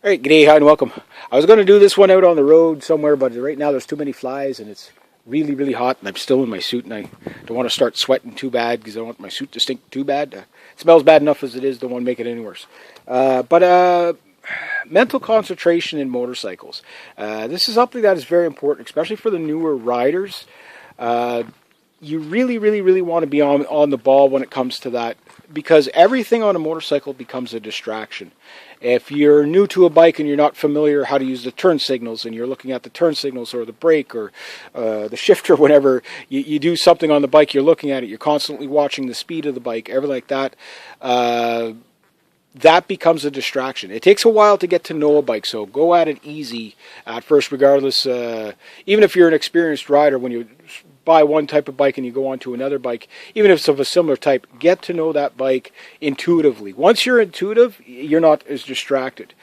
All right, g'day, hi, and welcome. I was going to do this one out on the road somewhere, but right now there's too many flies, and it's really, really hot, and I'm still in my suit, and I don't want to start sweating too bad because I don't want my suit to stink too bad. It smells bad enough as it is, don't want to make it any worse. Mental concentration in motorcycles. This is something that is very important, especially for the newer riders. You really, really, really want to be on the ball when it comes to that, because everything on a motorcycle becomes a distraction. If you're new to a bike and you're not familiar how to use the turn signals, and you're looking at the turn signals or the brake or the shifter, whenever you do something on the bike, you're looking at it, you're constantly watching the speed of the bike, everything like that, that becomes a distraction. It takes a while to get to know a bike, so go at it easy at first, regardless. Even if you're an experienced rider, when you buy one type of bike and you go on to another bike, even if it's of a similar type, get to know that bike intuitively. Once you're intuitive, you're not as distracted.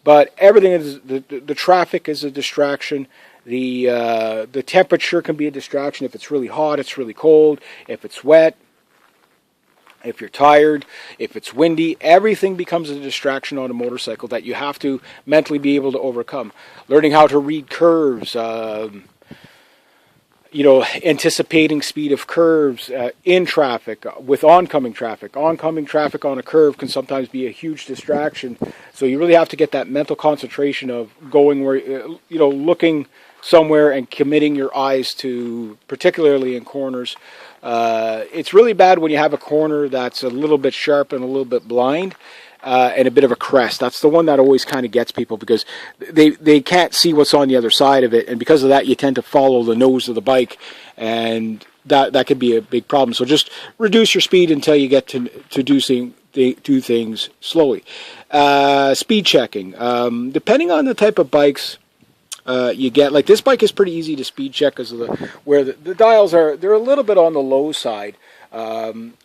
But everything is, the traffic is a distraction. The temperature can be a distraction. If it's really hot, it's really cold. If it's wet, if you're tired, if it's windy, everything becomes a distraction on a motorcycle that you have to mentally be able to overcome. Learning how to read curves, anticipating speed of curves in traffic, with oncoming traffic. Oncoming traffic on a curve can sometimes be a huge distraction. So you really have to get that mental concentration of going where, looking somewhere and committing your eyes to, particularly in corners. It's really bad when you have a corner that's a little bit sharp and a little bit blind. And a bit of a crest. That's the one that always kind of gets people, because they can't see what's on the other side of it, and because of that you tend to follow the nose of the bike, and that could be a big problem. So just reduce your speed until you get to do things slowly. Speed checking. Depending on the type of bikes you get, like this bike is pretty easy to speed check because of where the dials they're a little bit on the low side.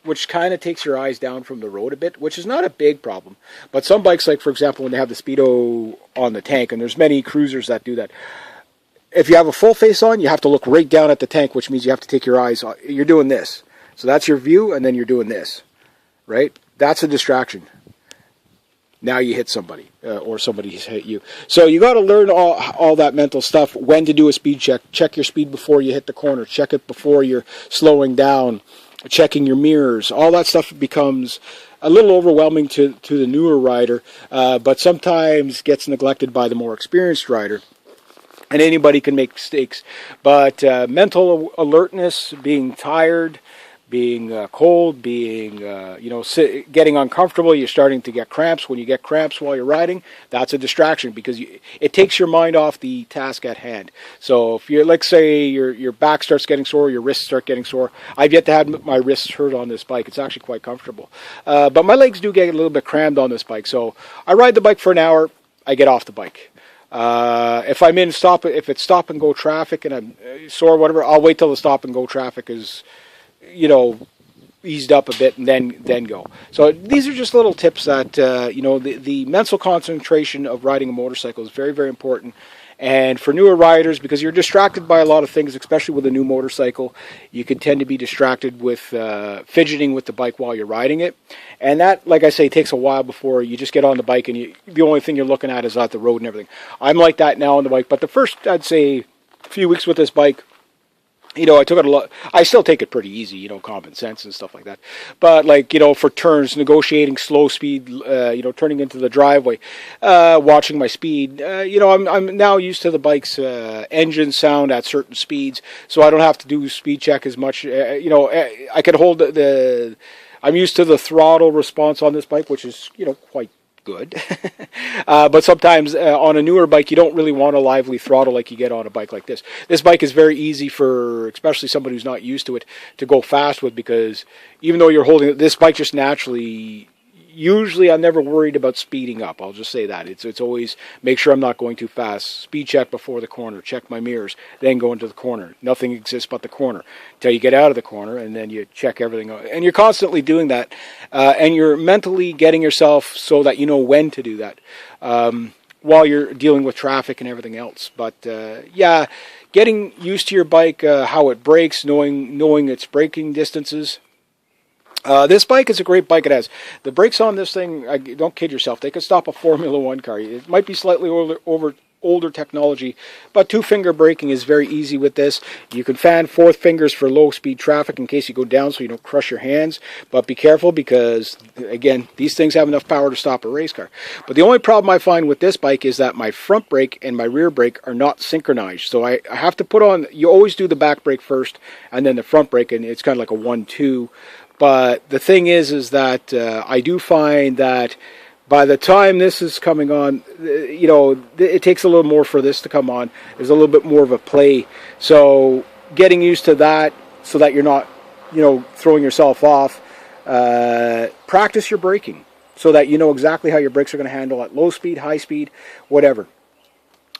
Which kind of takes your eyes down from the road a bit, which is not a big problem. But some bikes, like for example, when they have the Speedo on the tank, and there's many cruisers that do that, if you have a full face on, you have to look right down at the tank, which means you have to take your eyes off. You're doing this. So that's your view, and then you're doing this, right? That's a distraction. Now you hit somebody, or somebody's hit you. So you got to learn all that mental stuff, when to do a speed check. Check your speed before you hit the corner. Check it before you're slowing down. Checking your mirrors, all that stuff becomes a little overwhelming to the newer rider, but sometimes gets neglected by the more experienced rider. And anybody can make mistakes. But mental alertness, being tired, being cold, being getting uncomfortable, you're starting to get cramps. When you get cramps while you're riding, that's a distraction, because it takes your mind off the task at hand. So if you're, like, say your back starts getting sore, your wrists start getting sore. I've yet to have my wrists hurt on this bike. It's actually quite comfortable, but my legs do get a little bit crammed on this bike. So I ride the bike for an hour, I get off the bike. If I'm in if it's stop and go traffic and I'm sore, whatever, I'll wait till the stop and go traffic is eased up a bit, and then go. So these are just little tips that the mental concentration of riding a motorcycle is very, very important. And for newer riders, because you're distracted by a lot of things, especially with a new motorcycle, you could tend to be distracted with fidgeting with the bike while you're riding it. And that, like I say, takes a while before you just get on the bike and the only thing you're looking at is at the road and everything. I'm like that now on the bike, but the first, I'd say, few weeks with this bike, I took it a lot. I still take it pretty easy, common sense and stuff like that. But for turns, negotiating slow speed, turning into the driveway, watching my speed. I'm now used to the bike's engine sound at certain speeds, so I don't have to do speed check as much. I can hold I'm used to the throttle response on this bike, which is quite good. But sometimes on a newer bike, you don't really want a lively throttle like you get on a bike like this. This bike is very easy for, especially somebody who's not used to it, to go fast with, because even though you're holding it, this bike just naturally, usually I'm never worried about speeding up. I'll just say that. It's always make sure I'm not going too fast. Speed check before the corner. Check my mirrors. Then go into the corner. Nothing exists but the corner until you get out of the corner, and then you check everything. And you're constantly doing that. And you're mentally getting yourself so that you know when to do that while you're dealing with traffic and everything else. But getting used to your bike, how it brakes, knowing its braking distances. This bike is a great bike. It has the brakes on this thing. Don't kid yourself. They could stop a Formula One car. It might be slightly older technology, but two-finger braking is very easy with this. You can fan fourth fingers for low-speed traffic in case you go down so you don't crush your hands. But be careful because, again, these things have enough power to stop a race car. But the only problem I find with this bike is that my front brake and my rear brake are not synchronized. So I have to put on, you always do the back brake first and then the front brake, and it's kind of like a 1-2. But the thing is that I do find that by the time this is coming on, it takes a little more for this to come on. There's a little bit more of a play. So getting used to that so that you're not, throwing yourself off. Practice your braking so that you know exactly how your brakes are going to handle at low speed, high speed, whatever.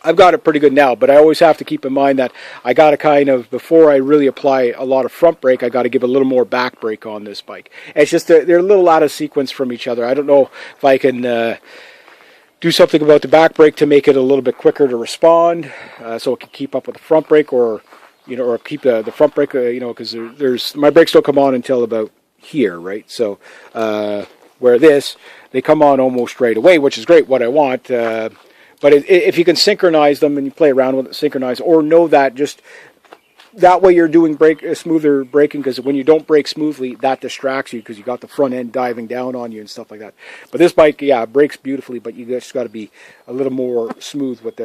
I've got it pretty good now, but I always have to keep in mind that I got to kind of, before I really apply a lot of front brake, I got to give a little more back brake on this bike. It's just they're a little out of sequence from each other. I don't know if I can do something about the back brake to make it a little bit quicker to respond, so it can keep up with the front brake, or keep the front brake, because there's my brakes don't come on until about here, right? So where they come on almost right away, which is great, what I want. But if you can synchronize them and you play around with it, synchronize, or know that just that way you're doing smoother braking, because when you don't brake smoothly, that distracts you because you got the front end diving down on you and stuff like that. But this bike, yeah, brakes beautifully, but you just got to be a little more smooth with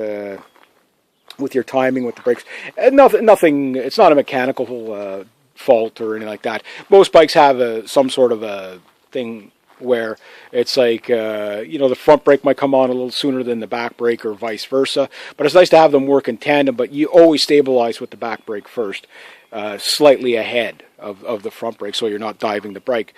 your timing with the brakes. And nothing. It's not a mechanical fault or anything like that. Most bikes have some sort of a thing where it's like, the front brake might come on a little sooner than the back brake or vice versa. But it's nice to have them work in tandem, but you always stabilize with the back brake first, slightly ahead of the front brake so you're not diving the brake.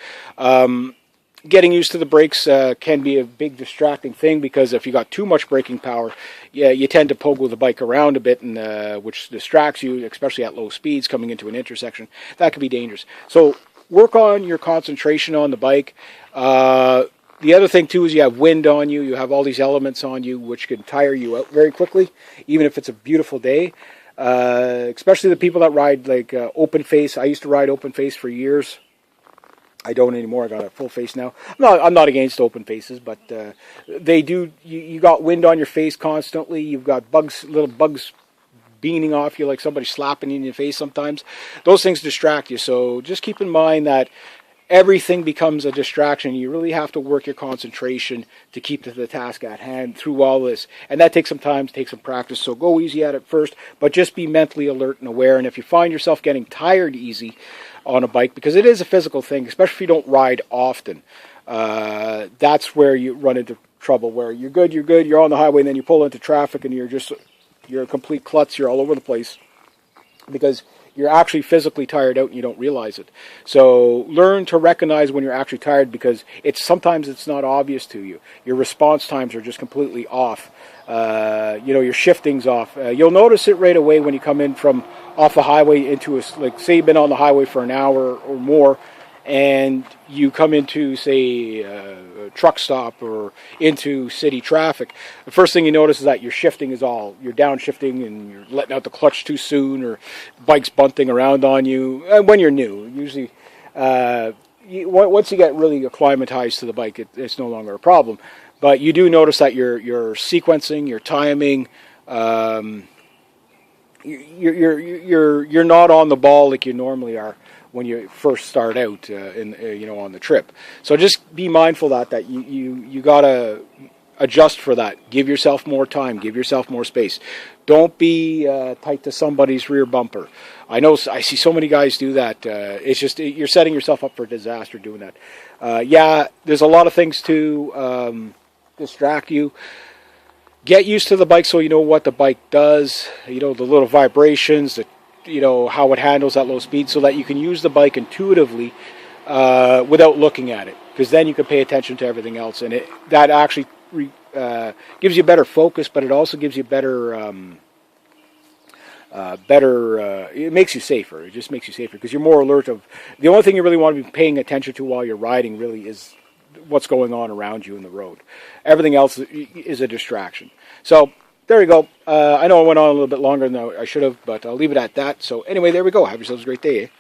Getting used to the brakes can be a big distracting thing, because if you got too much braking power, you tend to pogo the bike around a bit, and which distracts you, especially at low speeds coming into an intersection. That could be dangerous. So work on your concentration on the bike. The other thing too is you have wind on you. You have all these elements on you which can tire you out very quickly, even if it's a beautiful day. Especially the people that ride like open face. I used to ride open face for years. I don't anymore. I got a full face now. I'm not against open faces, but they do. You got wind on your face constantly. You've got little bugs beaning off you, like somebody slapping you in your face sometimes. Those things distract you. So just keep in mind that everything becomes a distraction. You really have to work your concentration to keep to the task at hand through all this. And that takes some time, takes some practice. So go easy at it first, but just be mentally alert and aware. And if you find yourself getting tired easy on a bike, because it is a physical thing, especially if you don't ride often, that's where you run into trouble, where you're good, you're on the highway, and then you pull into traffic and you're a complete klutz, you're all over the place, because you're actually physically tired out and you don't realize it. So learn to recognize when you're actually tired, because sometimes it's not obvious to you. Your response times are just completely off. Your shifting's off. You'll notice it right away when you come in from off the highway into say you've been on the highway for an hour or more, and you come into, say, a truck stop or into city traffic. The first thing you notice is that your shifting you're downshifting and you're letting out the clutch too soon, or bike's bunting around on you. When you're new, usually, once you get really acclimatized to the bike, it's no longer a problem. But you do notice that your sequencing, your timing, you're not on the ball like you normally are when you first start out on the trip. So just be mindful that you gotta adjust for that. Give yourself more time. Give yourself more space. Don't be tight to somebody's rear bumper. I see so many guys do that. It's just you're setting yourself up for disaster doing that. There's a lot of things to distract you. Get used to the bike so you know what the bike does. The little vibrations, how it handles at low speed, so that you can use the bike intuitively without looking at it, because then you can pay attention to everything else, and that actually gives you better focus, but it also gives you better it makes you safer. It just makes you safer because you're more alert of the only thing you really want to be paying attention to while you're riding really is what's going on around you in the road. Everything else is a distraction. So there you go. I know I went on a little bit longer than I should have, but I'll leave it at that. So anyway, there we go. Have yourselves a great day.